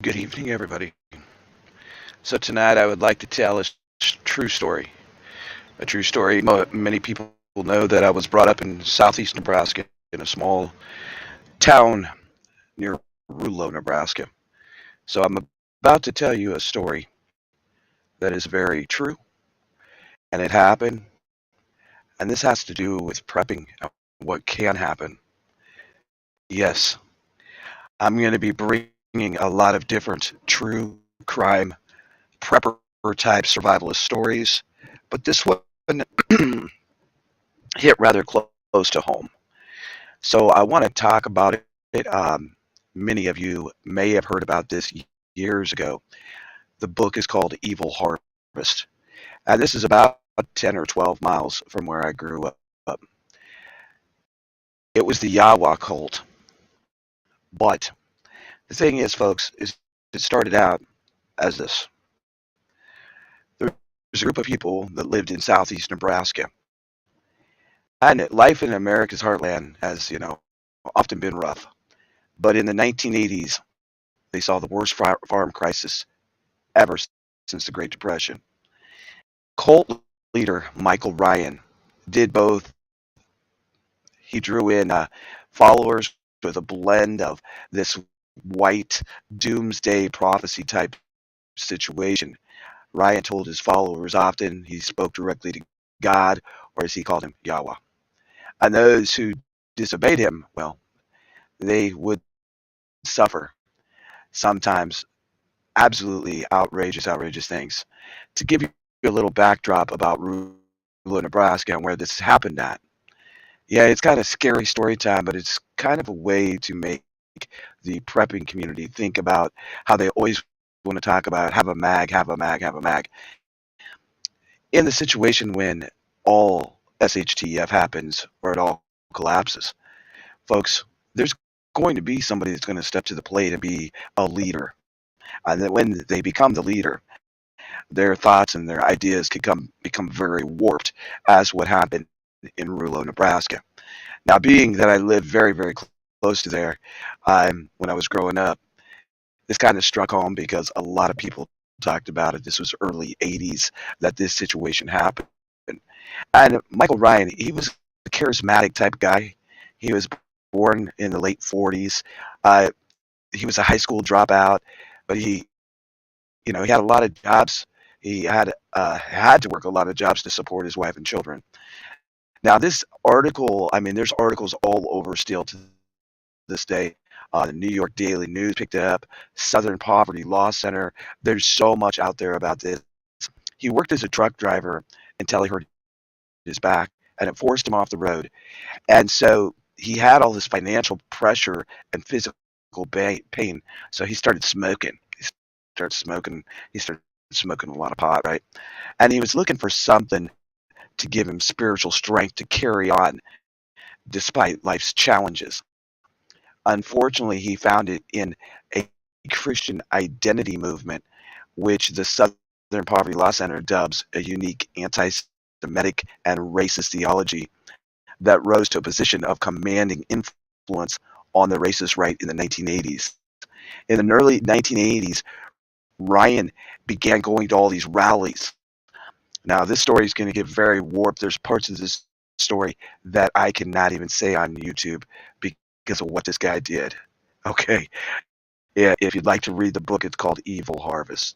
Good evening, everybody. So tonight I would like to tell true story. A true story. Many people know that I was brought up in southeast Nebraska in a small town near Rulo, Nebraska. So I'm about to tell you a story that is very true, and it happened. And this has to do with prepping and what can happen. Yes, I'm going to be bringing a lot of different true crime prepper type survivalist stories, but this one hit rather close to home. So I want to talk about it. Many of you may have heard about this years ago. The book is called Evil Harvest. And this is about 10 or 12 miles from where I grew up. It was the Yawa cult. But the thing is, folks, is it started out as this. There was a group of people that lived in southeast Nebraska. And life in America's heartland has, often been rough. But in the 1980s, they saw the worst farm crisis ever since the Great Depression. Cult leader Michael Ryan did both. He drew in followers with a blend of this white doomsday prophecy type situation. Ryan told his followers often he spoke directly to God, or as he called him, Yahweh. And those who disobeyed him, well, they would suffer. Sometimes absolutely outrageous things. To give you a little backdrop about Rulo, Nebraska, and where this happened at. Yeah, it's kind of scary story time, but it's kind of a way to make the prepping community think about how they always want to talk about have a mag, have a mag, have a mag. In the situation when all SHTF happens or it all collapses, folks, there's going to be somebody that's going to step to the plate and be a leader. And then when they become the leader, their thoughts and their ideas can become very warped, as what happened in Rulo, Nebraska. Now, being that I lived very close to there when I was growing up, this kind of struck home because a lot of people talked about it. This was early 80s that this situation happened. And Michael Ryan, he was a charismatic type guy. He was born in the late 40s. Uh, he was a high school dropout, but he had a lot of jobs. He had to work a lot of jobs to support his wife and children. Now, this article, I mean, there's articles all over still to this day. The New York Daily News picked it up, Southern Poverty Law Center. There's so much out there about this. He worked as a truck driver until he hurt his back, and it forced him off the road. And so he had all this financial pressure and physical pain. So he started smoking. He started smoking a lot of pot, right? And he was looking for something to give him spiritual strength to carry on despite life's challenges. Unfortunately, he found it in a Christian identity movement, which the Southern Poverty Law Center dubs a unique anti-Semitic and racist theology that rose to a position of commanding influence on the racist right in the 1980s. In the early 1980s, Ryan began going to all these rallies. Now, this story is going to get very warped. There's parts of this story that I cannot even say on YouTube because of what this guy did. Okay. Yeah, if you'd like to read the book, it's called Evil Harvest.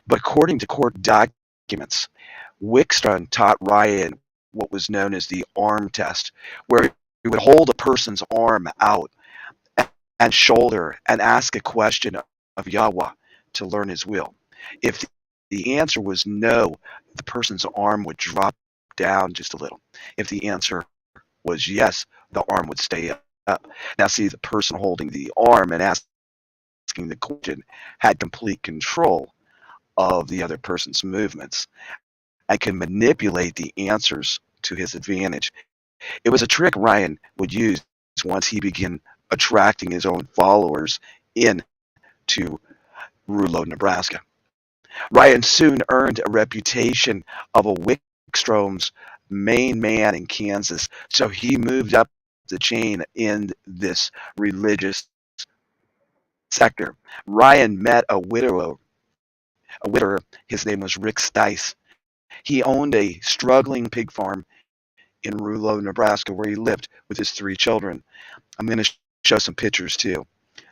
But according to court documents, Wickstrom taught Ryan what was known as the arm test, where he would hold a person's arm out and shoulder and ask a question of Yahweh to learn his will. If the answer was no, the person's arm would drop down just a little. If the answer was yes, the arm would stay up. Now, see, the person holding the arm and asking the question had complete control of the other person's movements and could manipulate the answers to his advantage. It was a trick Ryan would use once he began attracting his own followers in to Rulo, Nebraska. Ryan soon earned a reputation of a Wickstrom's main man in Kansas, so he moved up the chain in this religious sector. Ryan met a widower. His name was Rick Stice. He owned a struggling pig farm in Rulo, Nebraska, where he lived with his 3 children. I'm going to show some pictures too.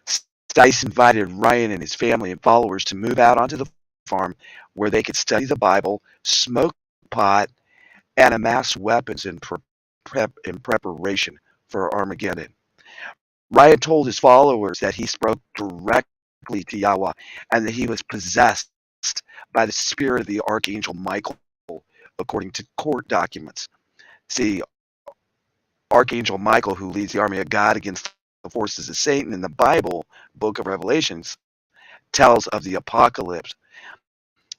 Stice invited Ryan and his family and followers to move out onto the farm where they could study the Bible, smoke pot, and amass weapons in preparation for Armageddon. Ryan told his followers that he spoke directly to Yahweh and that he was possessed by the spirit of the archangel Michael, according to court documents. See, Archangel Michael, who leads the army of God against the forces of Satan in the Bible, book of Revelations, tells of the apocalypse,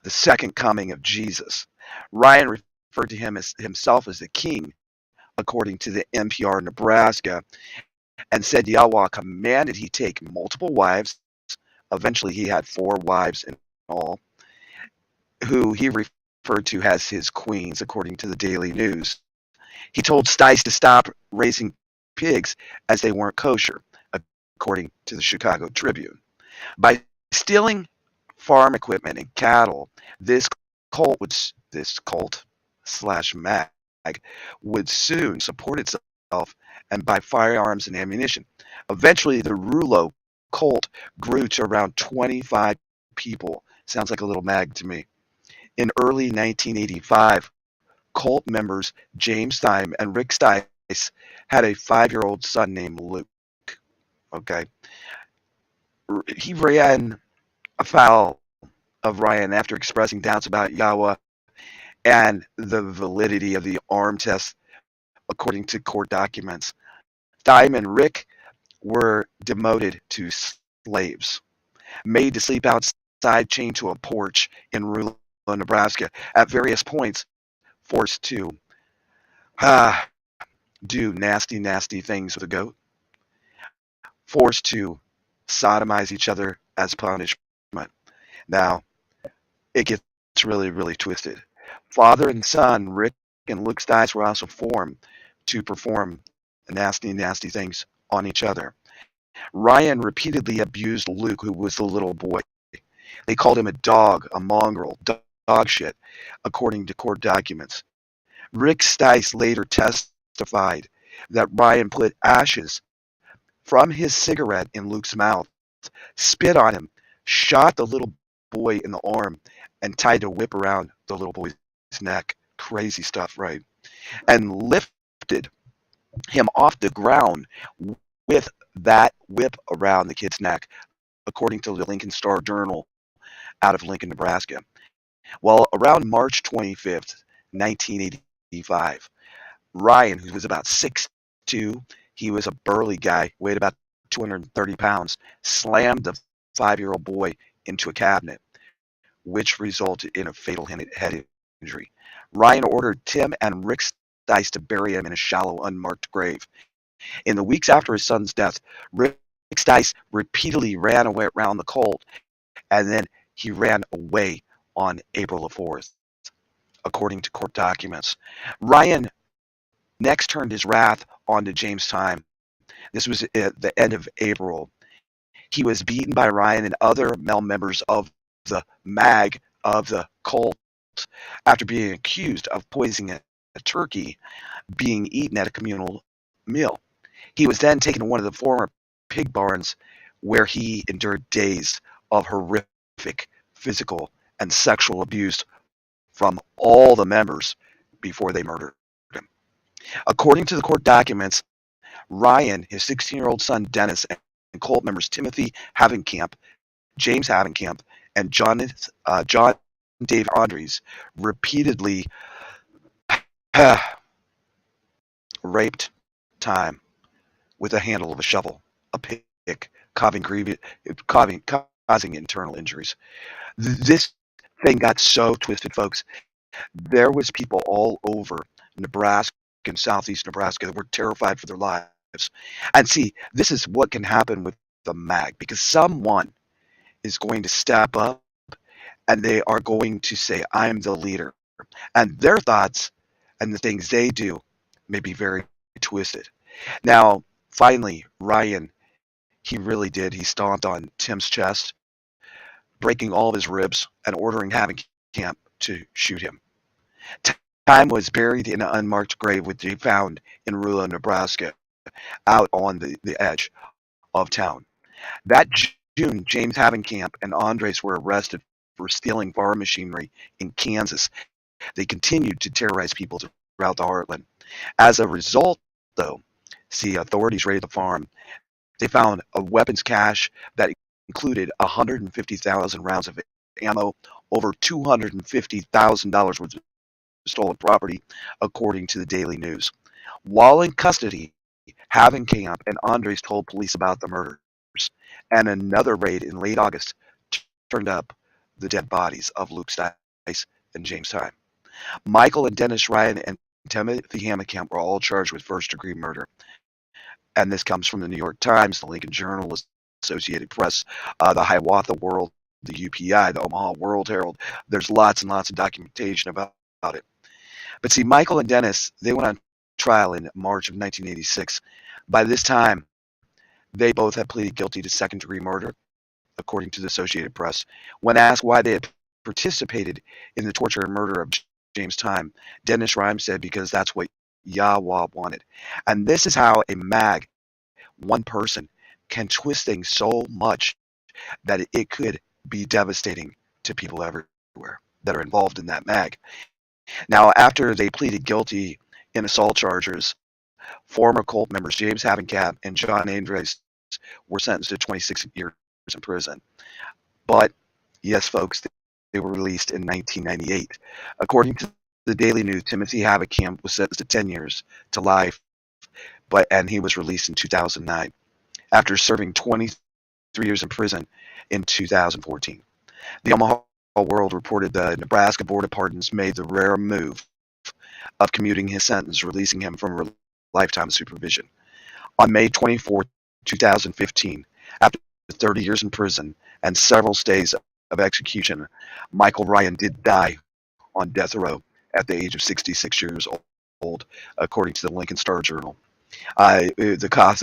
the second coming of Jesus. Ryan referred to himself as the king, according to the NPR Nebraska, and said Yahweh commanded he take multiple wives. Eventually, he had 4 wives in all, who he referred to as his queens, according to the Daily News. He told Stice to stop raising pigs as they weren't kosher, according to the Chicago Tribune. By stealing farm equipment and cattle, this cult slash mag would soon support itself and buy firearms and ammunition. Eventually, the Rulo cult grew to around 25 people. Sounds like a little mag to me. In early 1985, cult members James Thyme and Rick Stice had a 5-year-old son named Luke. Okay, he ran afoul of Ryan after expressing doubts about Yahweh and the validity of the arm test, according to court documents. Thyme and Rick were demoted to slaves, made to sleep outside, chained to a porch in Rulo, Nebraska. At various points, forced to do nasty, nasty things with a goat, forced to sodomize each other as punishment. Now, it gets really, really twisted. Father and son, Rick and Luke Stice, were also formed to perform nasty, nasty things on each other. Ryan repeatedly abused Luke, who was the little boy. They called him a dog, a mongrel, dog shit, according to court documents. Rick Stice later testified that Ryan put ashes from his cigarette in Luke's mouth, spit on him, shot the little boy in the arm, and tied a whip around the little boy's neck. Crazy stuff, right? And lifted him off the ground with that whip around the kid's neck, according to the Lincoln Star Journal out of Lincoln, Nebraska. Well, around March 25th, 1985, Ryan, who was about 6'2", he was a burly guy, weighed about 230 pounds, slammed the 5-year-old boy into a cabinet, which resulted in a fatal head injury. Ryan ordered Tim and Rick Stice to bury him in a shallow, unmarked grave. In the weeks after his son's death, Rick Stice repeatedly ran away around the cult, and then he ran away on April the 4th, according to court documents. Ryan next turned his wrath onto James Thyme. This was at the end of April. He was beaten by Ryan and other male members of the mag of the cult after being accused of poisoning a turkey being eaten at a communal meal. He was then taken to one of the former pig barns where he endured days of horrific physical and sexual abuse from all the members before they murdered him. According to the court documents, Ryan, his 16-year-old son Dennis, and cult members Timothy Havenkamp, James Havenkamp, and John Dave Andres repeatedly raped Thyme with the handle of a shovel, a pick, causing internal injuries. This thing got so twisted, folks. There was people all over Nebraska and southeast Nebraska that were terrified for their lives. And see, this is what can happen with the mag, because someone is going to step up and they are going to say, I'm the leader. And their thoughts and the things they do may be very twisted. Now, finally, Ryan He really did. He stomped on Tim's chest, breaking all of his ribs and ordering Havenkamp to shoot him. Time was buried in an unmarked grave, which he found in Rulo, Nebraska, out on the edge of town. That June, James Havenkamp and Andres were arrested for stealing farm machinery in Kansas. They continued to terrorize people throughout the heartland. As a result, though, see, authorities raided the farm. They found a weapons cache that included 150,000 rounds of ammo, over $250,000 worth of stolen property, according to the Daily News. While in custody, Havenkamp and Andres told police about the murders, and another raid in late August turned up the dead bodies of Luke Stice and James Time. Michael and Dennis Ryan and Timothy Havenkamp were all charged with first-degree murder. And this comes from the New York Times, the Lincoln Journal, the Associated Press, the Hiawatha World, the UPI, the Omaha World Herald. There's lots and lots of documentation about it. But see, Michael and Dennis, they went on trial in March of 1986. By this time, they both had pleaded guilty to second-degree murder, according to the Associated Press. When asked why they had participated in the torture and murder of James Time, Dennis Ryan said because that's what Yahweh wanted. And this is how a mag, one person, can twist things so much that it could be devastating to people everywhere that are involved in that mag. Now, after they pleaded guilty in assault charges, former cult members James Havenkamp and John Andres were sentenced to 26 years in prison. But, yes, folks, they were released in 1998. According to the Daily News, Timothy Havenkamp was sentenced to 10 years to life, and he was released in 2009 after serving 23 years in prison in 2014. The Omaha World reported the Nebraska Board of Pardons made the rare move of commuting his sentence, releasing him from a lifetime of supervision. On May 24, 2015, after 30 years in prison and several stays of execution, Michael Ryan did die on death row at the age of 66 years old, according to the Lincoln Star-Journal. The cause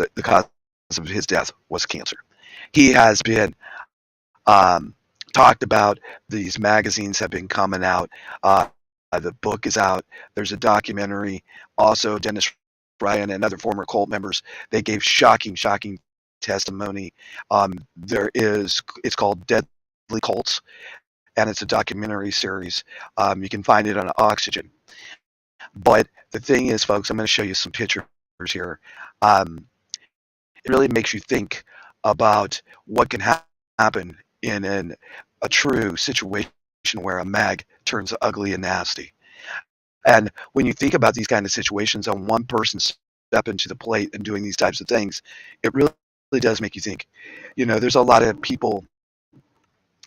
of his death was cancer. He has been talked about. These magazines have been coming out. The book is out. There's a documentary. Also, Dennis Ryan and other former cult members, they gave shocking testimony. It's called Deadly Cults, and it's a documentary series. You can find it on Oxygen. But the thing is, folks, I'm going to show you some pictures here. It really makes you think about what can happen in a true situation where a mag turns ugly and nasty. And when you think about these kind of situations on one person stepping to the plate and doing these types of things, it really does make you think. There's a lot of people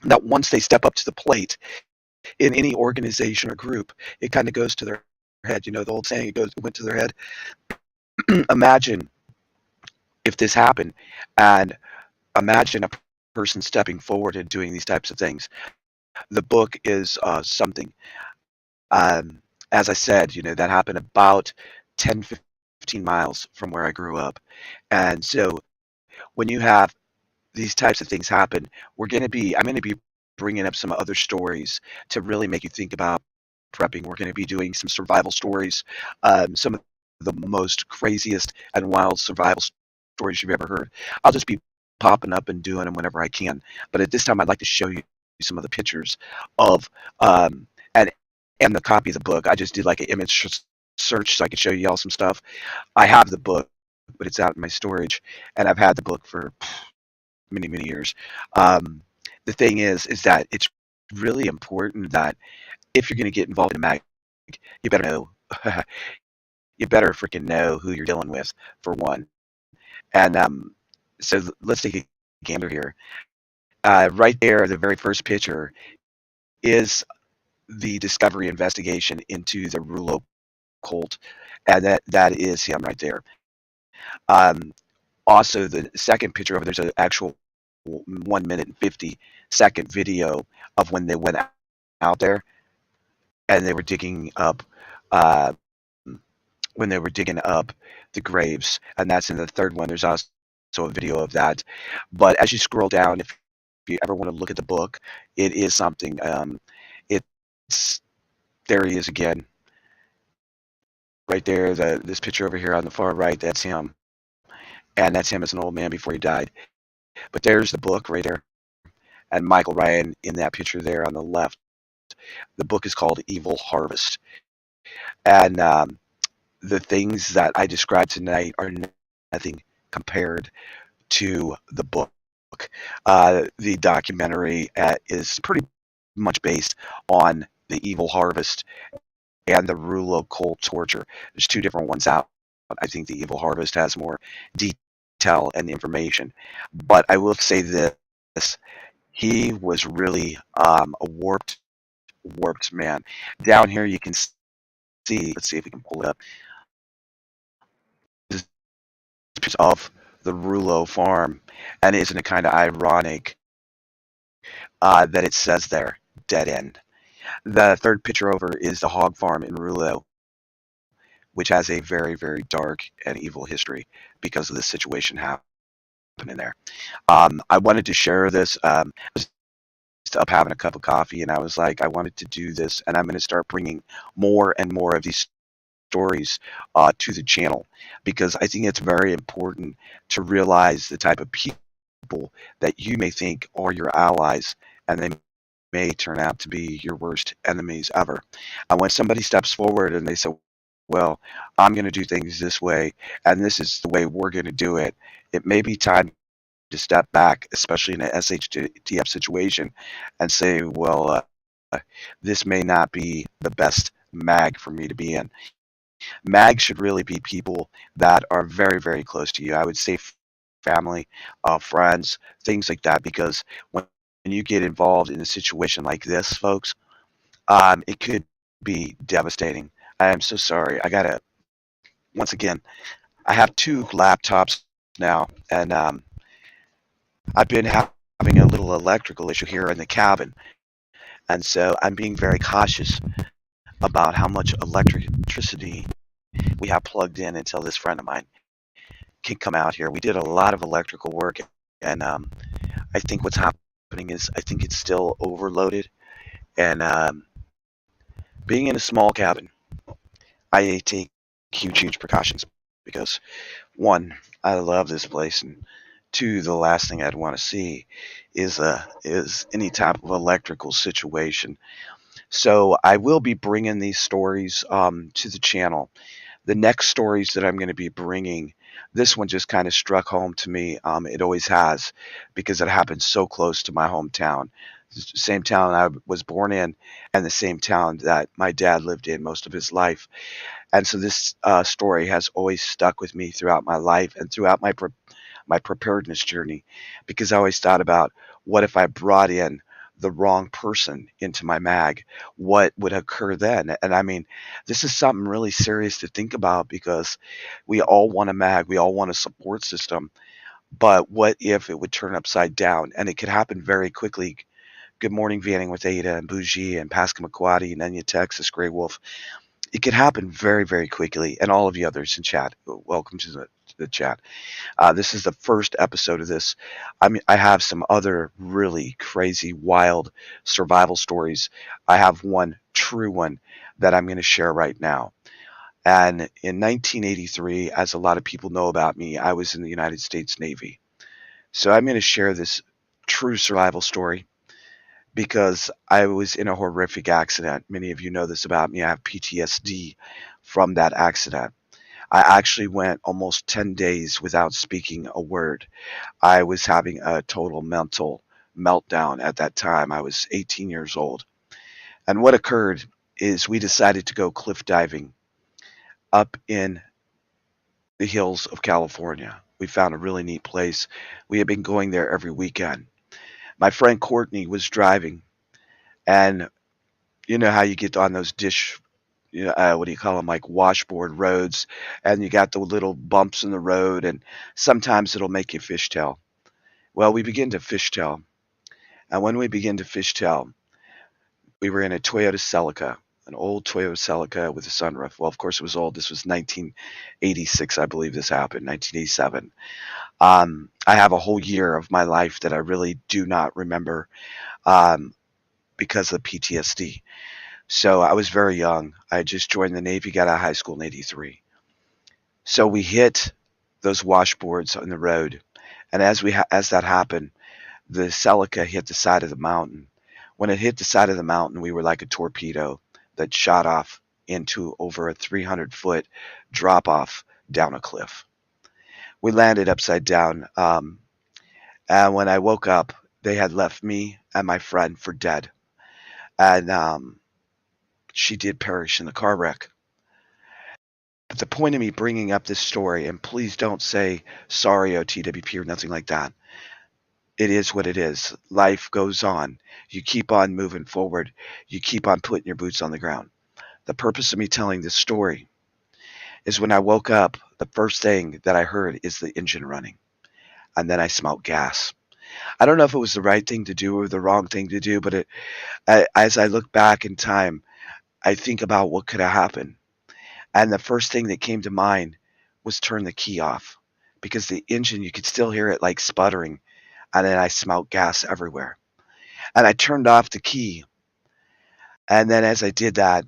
that once they step up to the plate in any organization or group, it kind of goes to their head. The old saying, it went to their head. Imagine if this happened, and imagine a person stepping forward and doing these types of things. The book is something. As I said, that happened about 10, 15 miles from where I grew up. And so when you have these types of things happen, I'm going to be bringing up some other stories to really make you think about prepping. We're going to be doing some survival stories, some of the most craziest and wild survival stories you've ever heard. I'll just be popping up and doing them whenever I can. But at this time, I'd like to show you some of the pictures of and the copy of the book. I just did like an image search so I could show you all some stuff. I have the book, but it's out in my storage, and I've had the book for many years. The thing is that it's really important that if you're going to get involved in a mag, you better know, you better freaking know who you're dealing with, for one. And so let's take a gander here. Right there, the very first picture is the discovery investigation into the Rulo cult, and that is him right there. Also, the second picture over there's an actual 1 minute and 50-second video of when they went out there and they were digging up the graves, and that's in the third one. There's also a video of that. But as you scroll down, if you ever want to look at the book, it is something. It's There he is again, right there. This picture over here on the far right, that's him, and that's him as an old man before he died. But there's the book right there, and Michael Ryan in that picture there on the left. The book is called Evil Harvest, and the things that I described tonight are nothing compared to the book. The documentary is pretty much based on the Evil Harvest and the Rulo Cult torture. There's two different ones out. I think the Evil Harvest has more detail and information. But I will say this: he was really a warped man. Down here, you can see. Let's see if we can pull it up. This is pictures of the Rulo farm, and isn't it kind of ironic that it says there, dead end? The third picture over is the hog farm in Rulo, which has a very, very dark and evil history because of this situation happening there. I wanted to share this. I was up having a cup of coffee, and I was like, I wanted to do this, and I'm going to start bringing more and more of these stories to the channel because I think it's very important to realize the type of people that you may think are your allies, and they may turn out to be your worst enemies ever. And when somebody steps forward and they say, well, I'm going to do things this way, and this is the way we're going to do it, it may be time to step back, especially in an SHTF situation, and say, well, this may not be the best mag for me to be in. Mag should really be people that are very, very close to you. I would say family, friends, things like that, because when you get involved in a situation like this, folks, it could be devastating. I am so sorry. Once again, I have two laptops now, and I've been having a little electrical issue here in the cabin. And so I'm being very cautious about how much electricity we have plugged in until this friend of mine can come out here. We did a lot of electrical work, and I think what's happening is I think it's still overloaded. And being in a small cabin, I take huge, huge precautions because one, I love this place, and two, the last thing I'd want to see is any type of electrical situation. So I will be bringing these stories to the channel. The next stories that I'm going to be bringing, this one just kind of struck home to me. It always has because it happened so close to my hometown. Same town I was born in, and the same town that my dad lived in most of his life. And so this story has always stuck with me throughout my life and throughout my preparedness journey, because I always thought about what if I brought in the wrong person into my mag? What would occur then? And I mean, this is something really serious to think about because we all want a mag, we all want a support system, but what if it would turn upside down? And it could happen very quickly. Good morning, Vanning with Ada and Bougie and Passamaquoddy and Enya, Texas, Grey Wolf. It could happen very, very quickly. And all of you others in chat, welcome to the chat. This is the first episode of this. I mean, I have some other really crazy, wild survival stories. I have one true one that I'm going to share right now. And in 1983, as a lot of people know about me, I was in the United States Navy. So I'm going to share this true survival story because I was in a horrific accident. Many of you know this about me. I have PTSD from that accident. I actually went almost 10 days without speaking a word. I was having a total mental meltdown at that time. I was 18 years old. And what occurred is we decided to go cliff diving up in the hills of California. We found a really neat place. We had been going there every weekend. My friend Courtney was driving, and you know how you get on those what do you call them, like washboard roads, and you got the little bumps in the road, and sometimes it'll make you fishtail. Well, we begin to fishtail, and when we begin to fishtail, we were in a Toyota Celica, an old Toyota Celica with a sunroof. Well, of course it was old. This was 1986, I believe this happened, 1987. I have a whole year of my life that I really do not remember um, because of PTSD. So I was very young. I had just joined the Navy, got out of high school in '83. So we hit those washboards on the road, and as that happened, the Celica hit the side of the mountain. When it hit the side of the mountain, we were like a torpedo that shot off into over a 300-foot drop off down a cliff. We landed upside down, and when I woke up, they had left me and my friend for dead, and she did perish in the car wreck. But the point of me bringing up this story, and please don't say sorry, OTWP, or nothing like that. It is what it is. Life goes on. You keep on moving forward. You keep on putting your boots on the ground. The purpose of me telling this story is when I woke up, the first thing that I heard is the engine running. And then I smelled gas. I don't know if it was the right thing to do or the wrong thing to do, but as I look back in time, I think about what could have happened. And the first thing that came to mind was turn the key off because the engine, you could still hear it like sputtering. And then I smelled gas everywhere. And I turned off the key. And then as I did that,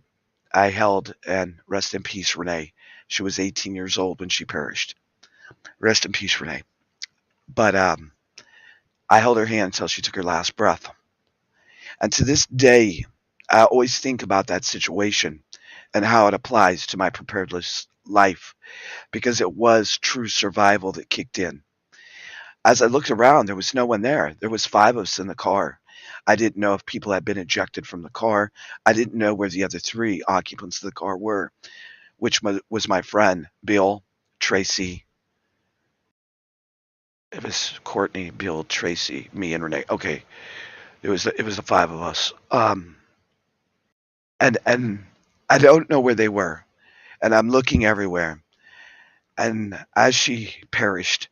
I held and rest in peace, Renee. She was 18 years old when she perished. Rest in peace, Renee. But I held her hand until she took her last breath. And to this day, I always think about that situation and how it applies to my preparedness life because it was true survival that kicked in. As I looked around, there was no one there. There was 5 of us in the car. I didn't know if people had been ejected from the car. I didn't know where the other 3 occupants of the car were, which was my friend, Bill, Tracy. It was Courtney, Bill, Tracy, me, and Renee. Okay, it was the 5 of us. And I don't know where they were, and I'm looking everywhere. And as she perished,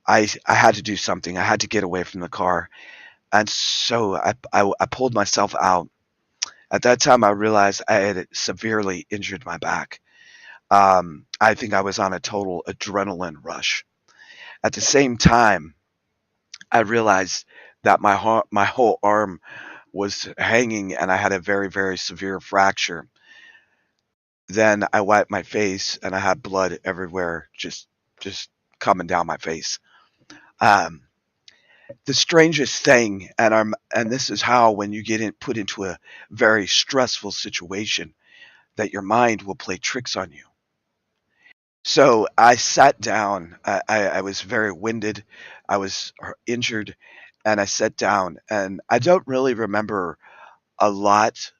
I had to do something. I had to get away from the car, and so I pulled myself out. At that time, I realized I had severely injured my back. I think I was on a total adrenaline rush. At the same time, I realized that my whole arm was hanging, and I had a very, very severe fracture. Then I wiped my face, and I had blood everywhere, just coming down my face. Um, the strangest thing, and this is how when you put into a very stressful situation, that your mind will play tricks on you. So I sat down. I was very winded. I was injured, and I sat down. And I don't really remember a lot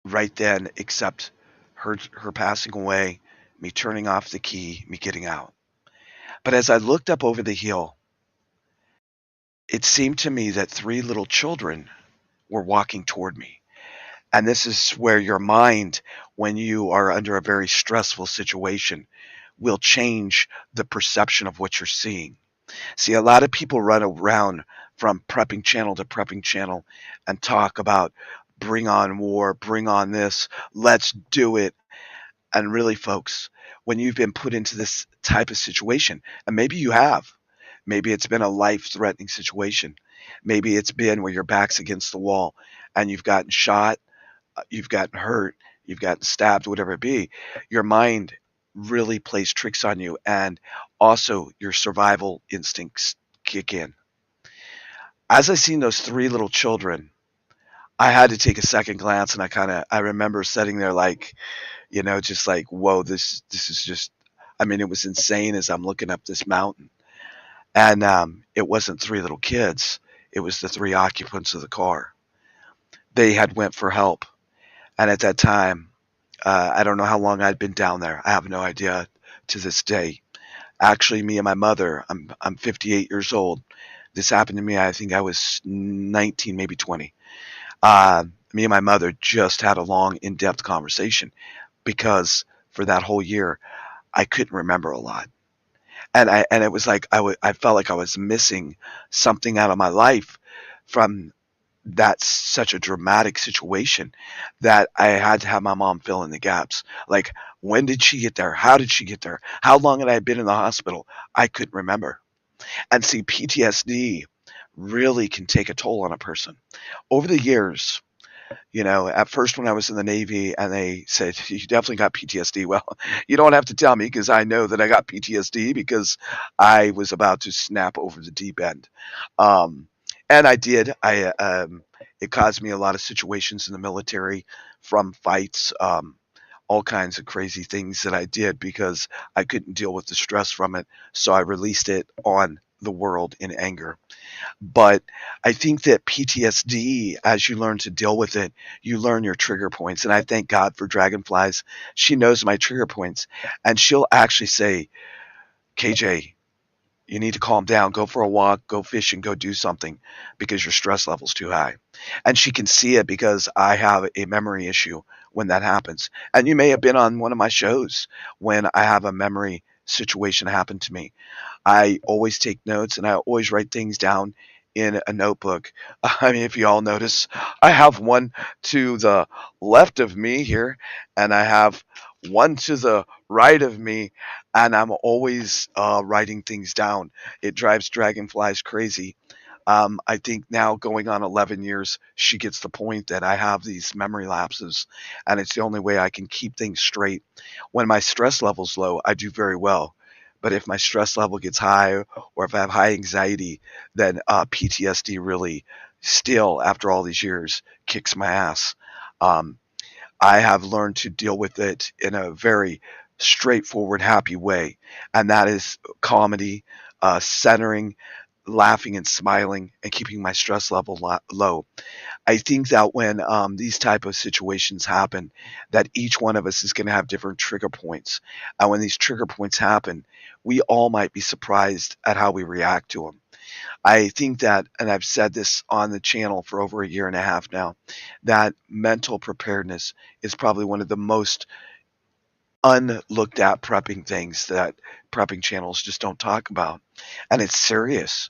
right then, except her passing away, me turning off the key, me getting out. But as I looked up over the hill, it seemed to me that 3 little children were walking toward me. And this is where your mind, when you are under a very stressful situation, will change the perception of what you're seeing. See, a lot of people run around from prepping channel to prepping channel and talk about bring on war, bring on this, let's do it. And really, folks, when you've been put into this type of situation, and maybe you have, maybe it's been a life threatening situation, maybe it's been where your back's against the wall and you've gotten shot, you've gotten hurt, you've gotten stabbed, whatever it be, your mind really plays tricks on you, and also your survival instincts kick in. As I seen those 3 little children, I had to take a second glance, and I remember sitting there like, just like, whoa, this is just, I mean, it was insane as I'm looking up this mountain. And it wasn't 3 little kids, it was the 3 occupants of the car. They had went for help. And at that time, I don't know how long I'd been down there. I have no idea to this day. Actually, me and my mother, I'm 58 years old. This happened to me, I think I was 19, maybe 20. Me and my mother just had a long, in-depth conversation because for that whole year, I couldn't remember a lot. And it was like I felt like I was missing something out of my life from that's such a dramatic situation that I had to have my mom fill in the gaps. Like, when did she get there? How did she get there? How long had I been in the hospital? I couldn't remember. And see, PTSD really can take a toll on a person. Over the years, at first when I was in the Navy and they said, you definitely got PTSD. Well, you don't have to tell me because I know that I got PTSD because I was about to snap over the deep end. Um, and I did. It caused me a lot of situations in the military, from fights, all kinds of crazy things that I did because I couldn't deal with the stress from it. So I released it on the world in anger. But I think that PTSD, as you learn to deal with it, you learn your trigger points. And I thank God for Dragonflies. She knows my trigger points. And she'll actually say, KJ, you need to calm down, go for a walk, go fishing, go do something because your stress level's too high. And she can see it because I have a memory issue when that happens. And you may have been on one of my shows when I have a memory situation happen to me. I always take notes and I always write things down in a notebook. I mean, if you all notice, I have one to the left of me here, and I have one to the right of me, and I'm always writing things down. It drives Dragonflies crazy. I think now going on 11 years, she gets the point that I have these memory lapses, and it's the only way I can keep things straight. When my stress level's low, I do very well. But if my stress level gets high, or if I have high anxiety, then PTSD really still, after all these years, kicks my ass. Um, I have learned to deal with it in a very straightforward, happy way, and that is comedy, centering, laughing and smiling, and keeping my stress level low. I think that when these type of situations happen, that each one of us is going to have different trigger points, and when these trigger points happen, we all might be surprised at how we react to them. I think that, and I've said this on the channel for over a year and a half now, that mental preparedness is probably one of the most unlooked at prepping things that prepping channels just don't talk about. And it's serious.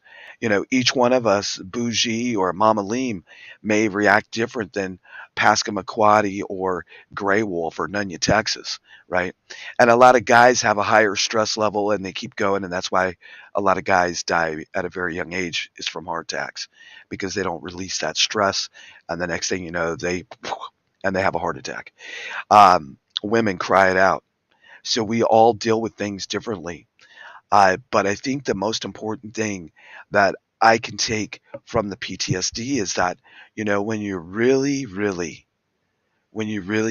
Each one of us, Bougie or Mama Leem, may react different than Passamaquoddy or Grey Wolf or Nunya, Texas, right? And a lot of guys have a higher stress level and they keep going, and that's why a lot of guys die at a very young age is from heart attacks because they don't release that stress, and the next thing you know, they have a heart attack. Women cry it out. So we all deal with things differently. But I think the most important thing that I can take from the PTSD is that, when you really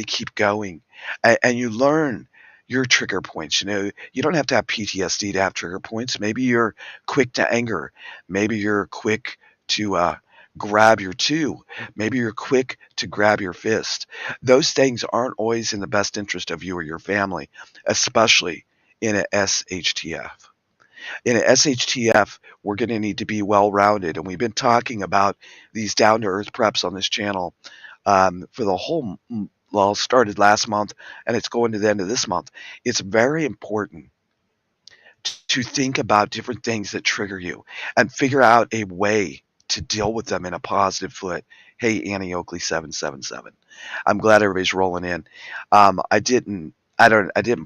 keep going and you learn your trigger points, you don't have to have PTSD to have trigger points. Maybe you're quick to anger. Maybe you're quick to grab your two. Maybe you're quick to grab your fist. Those things aren't always in the best interest of you or your family, especially in a SHTF. In a SHTF, we're going to need to be well rounded. And we've been talking about these down to earth preps on this channel for the whole, well, started last month and it's going to the end of this month. It's very important to think about different things that trigger you and figure out a way to deal with them in a positive foot. Hey, Annie Oakley 777. I'm glad everybody's rolling in. I didn't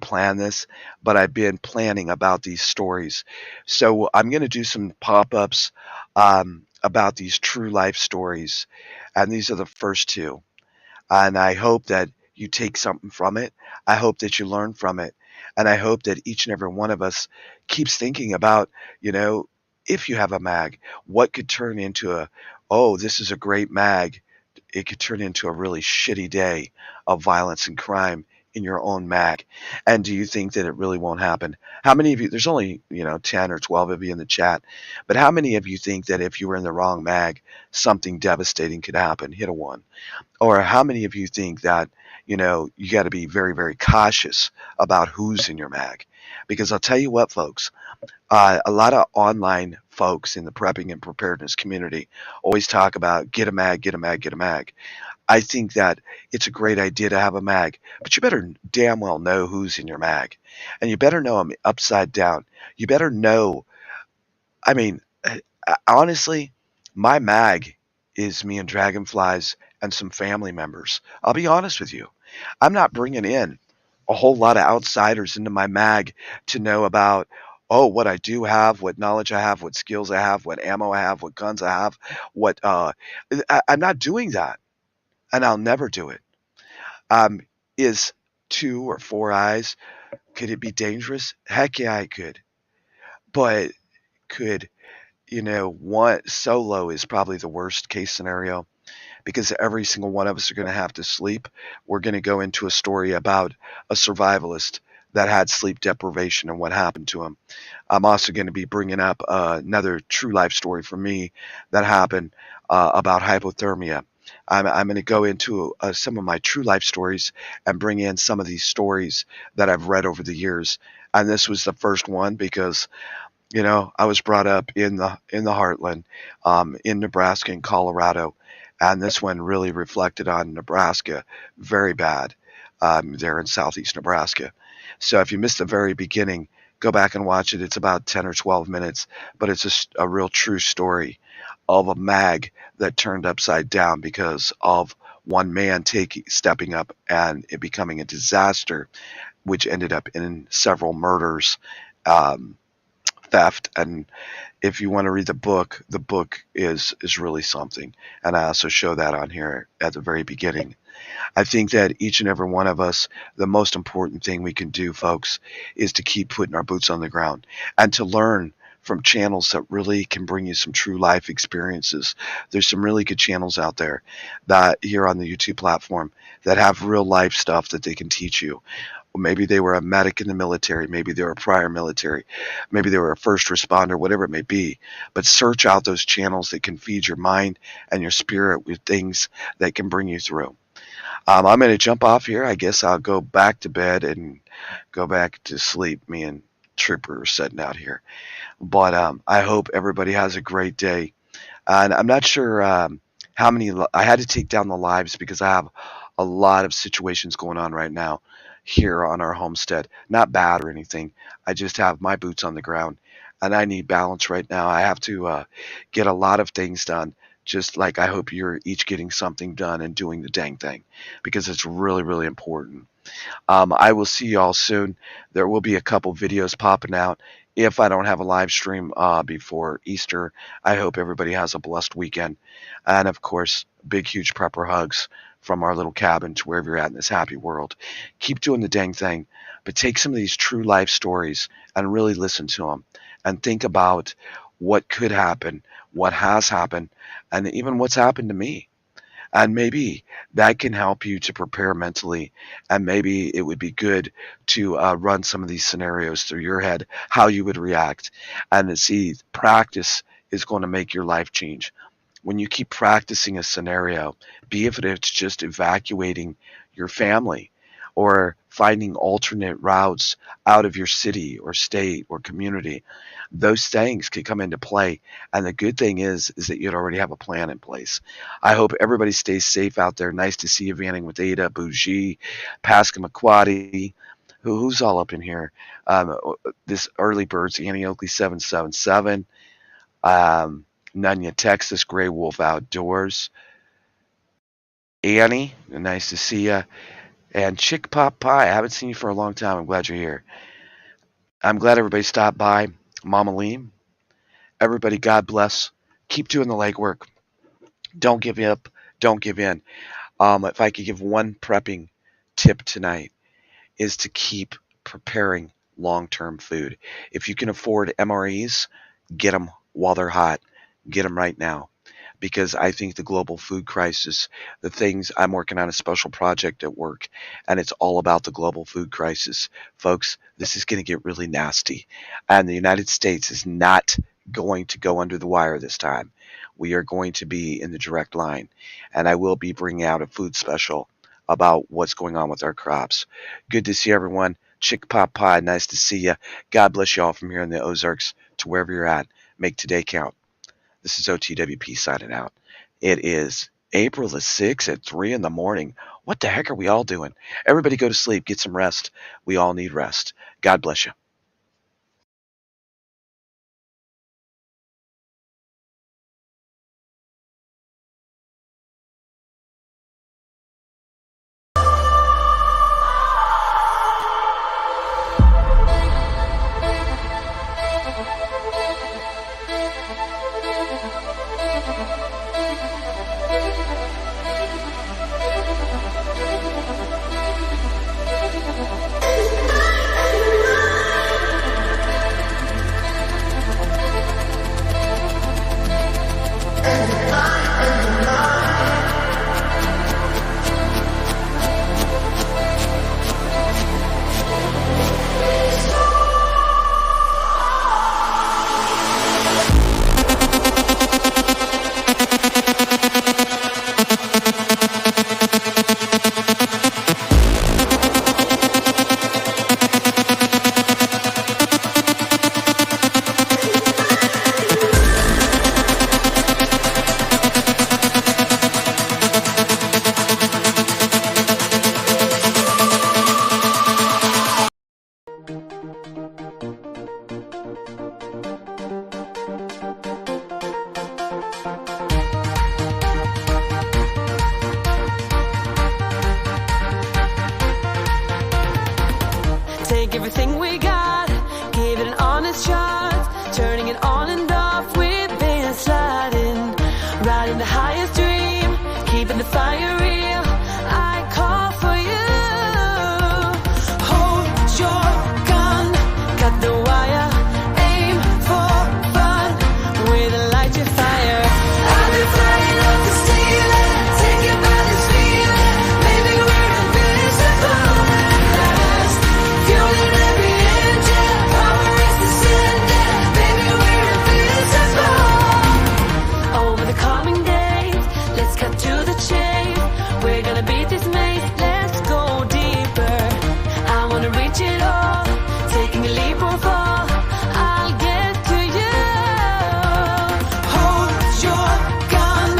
plan this, but I've been planning about these stories. So I'm going to do some pop-ups about these true life stories, and these are the first two. And I hope that you take something from it. I hope that you learn from it. And I hope that each and every one of us keeps thinking about, if you have a mag, what could turn into oh, this is a great mag. It could turn into a really shitty day of violence and crime in your own mag. And do you think that it really won't happen? How many of you, there's only, 10 or 12 of you in the chat, but how many of you think that if you were in the wrong mag, something devastating could happen? Hit a one. Or how many of you think that, you got to be very, very cautious about who's in your mag? Because I'll tell you what, folks, a lot of online folks in the prepping and preparedness community always talk about get a mag, get a mag, get a mag. I think that it's a great idea to have a mag, but you better damn well know who's in your mag. And you better know them upside down. You better know, I mean, honestly, my mag is me and dragonflies and some family members. I'll be honest with you. I'm not bringing in a whole lot of outsiders into my mag to know about, oh, what I do have, what knowledge I have, what skills I have, what ammo I have, what guns I have, what I'm not doing that, and I'll never do it. Um, is 2 or 4 eyes, could it be dangerous? Heck yeah, it could. But could, one solo is probably the worst case scenario because every single one of us are going to have to sleep. We're going to go into a story about a survivalist that had sleep deprivation and what happened to him. I'm also going to be bringing up another true life story for me that happened about hypothermia. I'm going to go into some of my true life stories and bring in some of these stories that I've read over the years. And this was the first one because I was brought up in the heartland, in Nebraska and Colorado, and this one really reflected on Nebraska very bad, there in southeast Nebraska. So if you missed the very beginning, go back and watch it. It's about 10 or 12 minutes, but it's a real true story of a mag that turned upside down because of one man stepping up and it becoming a disaster, which ended up in several murders, um, theft, and if you want to read the book is really something. And I also show that on here at the very beginning. I think that each and every one of us, the most important thing we can do, folks, is to keep putting our boots on the ground and to learn from channels that really can bring you some true life experiences. There's some really good channels out there that here on the YouTube platform that have real life stuff that they can teach you. Maybe they were a medic in the military. Maybe they were prior military. Maybe they were a first responder, whatever it may be. But search out those channels that can feed your mind and your spirit with things that can bring you through. I'm going to jump off here. I guess I'll go back to bed and go back to sleep. Me and Trooper are setting out here. But I hope everybody has a great day. And I'm not sure how many. I had to take down the lives because I have a lot of situations going on right now here on our homestead. Not bad or anything. I just have my boots on the ground, and I need balance right now. I have to get a lot of things done. Just like I hope you're each getting something done and doing the dang thing because it's really, really important. I will see y'all soon. There will be a couple videos popping out if I don't have a live stream before Easter. I hope everybody has a blessed weekend. And of course, big, huge prepper hugs from our little cabin to wherever you're at in this happy world. Keep doing the dang thing, but take some of these true life stories and really listen to them and think about what could happen, what has happened, and even what's happened to me. And maybe that can help you to prepare mentally. And maybe it would be good to run some of these scenarios through your head, how you would react. And to see practice is going to make your life change. When you keep practicing a scenario, be if it's just evacuating your family or finding alternate routes out of your city or state or community, those things could come into play. And the good thing is that you'd already have a plan in place. I hope everybody stays safe out there. Nice to see you, Vanning with Ada, Bougie, Pascal McQuaddy. Who's all up in here? This early birds, Annie Oakley 777, Nunya, Texas, Gray Wolf Outdoors, Annie, nice to see you, and Chick Pop Pie. I haven't seen you for a long time. I'm glad you're here. I'm glad everybody stopped by. Mama Lee, everybody, God bless. Keep doing the legwork. Don't give up. Don't give in. If I could give one prepping tip tonight is to keep preparing long-term food. If you can afford MREs, get them while they're hot. Get them right now. Because I think the global food crisis, the things I'm working on a special project at work, and it's all about the global food crisis. Folks, this is going to get really nasty. And the United States is not going to go under the wire this time. We are going to be in the direct line. And I will be bringing out a food special about what's going on with our crops. Good to see everyone. Chick Pop Pie, nice to see you. God bless you all from here in the Ozarks to wherever you're at. Make today count. This is OTWP signing out. It is April the 6th at 3 in the morning. What the heck are we all doing? Everybody go to sleep. Get some rest. We all need rest. God bless you. everything we got, give it an honest shot, turning it on and off, we've been sliding, riding the highest dream, keeping the fire real, I call for you. Hold your gun, cut the wire, aim for fun, with a light to fire. I've been flying up the ceiling, taken by this feeling, maybe we're invisible at last, fueling every engine, power is descending, maybe we're invisible. Over the coming days, let's cut to the chase, we're gonna beat this maze, let's go deeper, I wanna reach it all, taking a leap or fall, I'll get to you. Hold your gun,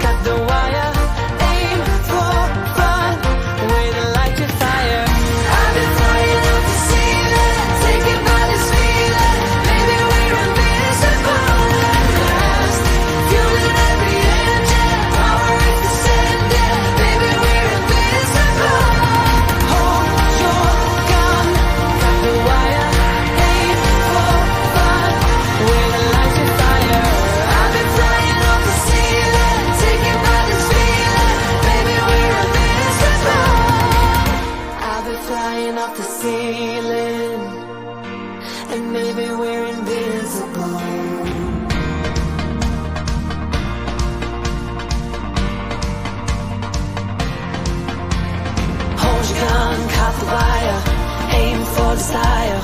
cut the wire, aim for fun, with a light to fire. I've been flying up the ceiling, taken by this feeling, maybe we're invisible at last, fueling every engine, power is descending, maybe we're invisible. Hold your gun, cut the wire, aim for fun, with a light to fire. I've been flying off the ceiling, taken by this feeling, maybe we're invisible. I've been flying off the ceiling, and maybe we're invisible. Hold your gun, cut the wire, aim for desire.